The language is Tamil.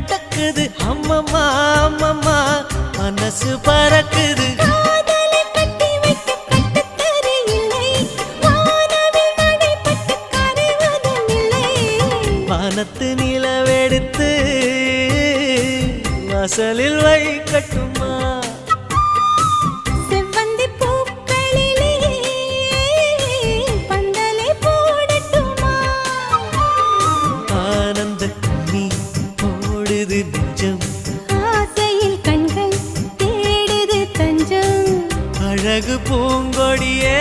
நடக்குது அம்மம்மா அம்மம்மா மனசு பறக்குது வானத்து நிலவெடுத்து வாசலில் வைக்கட்டுமா ஆனந்த நீ ஓடுது நெஞ்சம் ஆசையில் கண்கள் தேடுது தஞ்சம் அழகு பூங்கொடியே